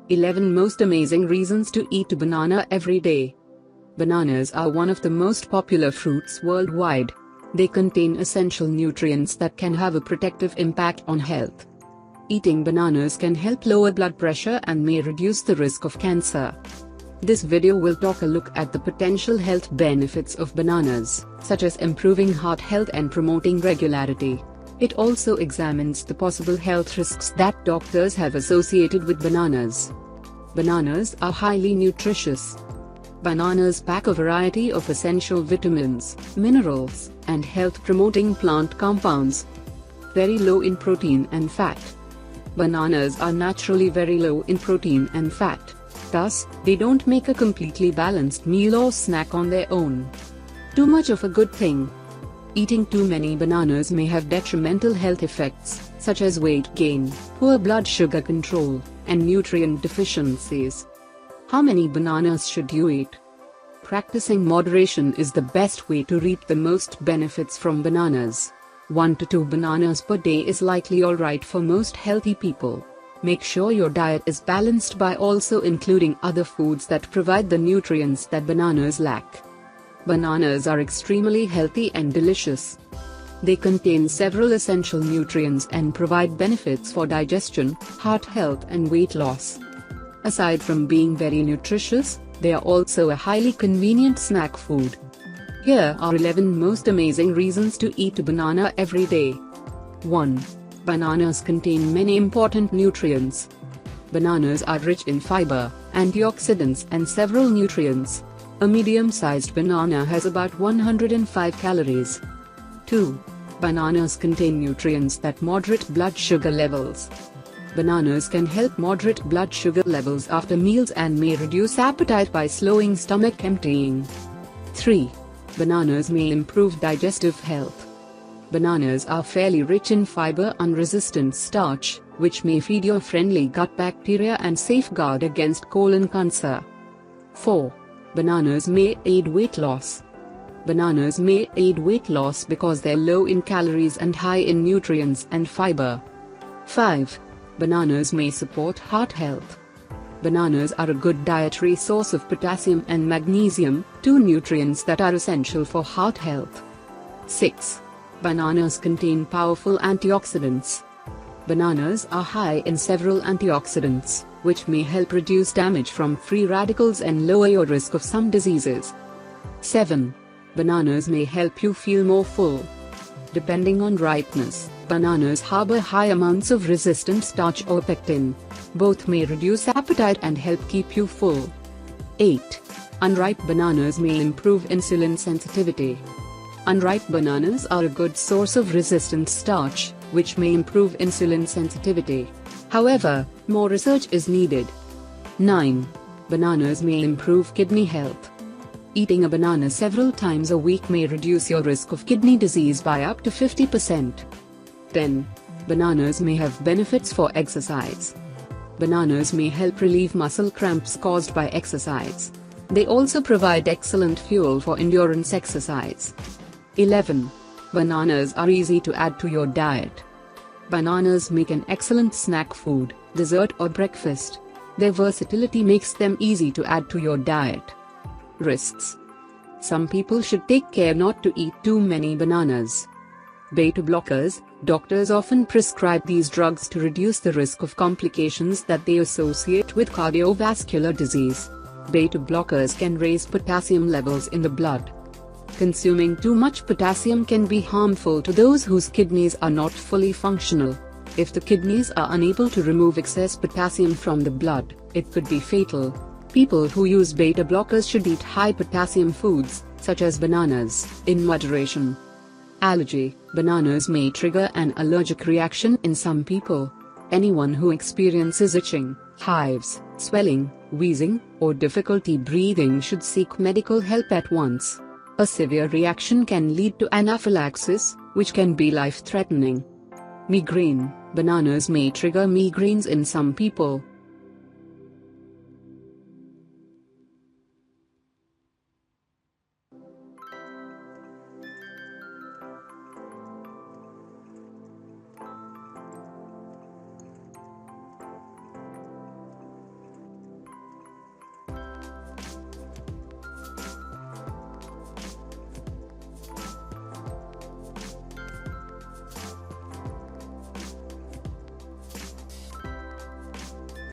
11 Most amazing reasons to eat a banana every day. Bananas are one of the most popular fruits worldwide. They contain essential nutrients that can have a protective impact on health. Eating bananas can help lower blood pressure and may reduce the risk of cancer. This video will take a look at the potential health benefits of bananas, such as improving heart health and promoting regularity. It also examines the possible health risks that doctors have associated with bananas. Bananas are highly nutritious. Bananas pack a variety of essential vitamins, minerals, and health-promoting plant compounds. Very low in protein and fat. Bananas are naturally very low in protein and fat. Thus, they don't make a completely balanced meal or snack on their own. Too much of a good thing. Eating too many bananas may have detrimental health effects, such as weight gain, poor blood sugar control, and nutrient deficiencies. How many bananas should you eat? Practicing moderation is the best way to reap the most benefits from bananas. 1 to 2 bananas per day is likely alright for most healthy people. Make sure your diet is balanced by also including other foods that provide the nutrients that bananas lack. Bananas are extremely healthy and delicious. They contain several essential nutrients and provide benefits for digestion, heart health and weight loss. Aside from being very nutritious, they are also a highly convenient snack food. Here are 11 most amazing reasons to eat a banana every day. 1. Bananas contain many important nutrients. Bananas are rich in fiber, antioxidants and several nutrients. A medium-sized banana has about 105 calories. 2. Bananas contain nutrients that moderate blood sugar levels. Bananas can help moderate blood sugar levels after meals and may reduce appetite by slowing stomach emptying. 3. Bananas may improve digestive health. Bananas are fairly rich in fiber and resistant starch, which may feed your friendly gut bacteria and safeguard against colon cancer. 4. Bananas may aid weight loss. Bananas may aid weight loss because they're low in calories and high in nutrients and fiber. 5. Bananas may support heart health. Bananas are a good dietary source of potassium and magnesium, two nutrients that are essential for heart health. 6. Bananas contain powerful antioxidants. Bananas are high in several antioxidants, which may help reduce damage from free radicals and lower your risk of some diseases. 7. Bananas may help you feel more full. Depending on ripeness, bananas harbor high amounts of resistant starch or pectin. Both may reduce appetite and help keep you full. 8. Unripe bananas may improve insulin sensitivity. Unripe bananas are a good source of resistant starch, which may improve insulin sensitivity. However, more research is needed. 9. Bananas may improve kidney health. Eating a banana several times a week may reduce your risk of kidney disease by up to 50%. 10. Bananas may have benefits for exercise. Bananas may help relieve muscle cramps caused by exercise. They also provide excellent fuel for endurance exercise. 11. Bananas are easy to add to your diet. Bananas make an excellent snack food, dessert or breakfast. Their versatility makes them easy to add to your diet. Risks. Some people should take care not to eat too many bananas. Beta blockers. Doctors often prescribe these drugs to reduce the risk of complications that they associate with cardiovascular disease. Beta blockers can raise potassium levels in the blood. Consuming too much potassium can be harmful to those whose kidneys are not fully functional. If the kidneys are unable to remove excess potassium from the blood, it could be fatal. People who use beta blockers should eat high potassium foods, such as bananas, in moderation. Allergy. Bananas may trigger an allergic reaction in some people. Anyone who experiences itching, hives, swelling, wheezing, or difficulty breathing should seek medical help at once. A severe reaction can lead to anaphylaxis, which can be life-threatening. Migraine. Bananas may trigger migraines in some people.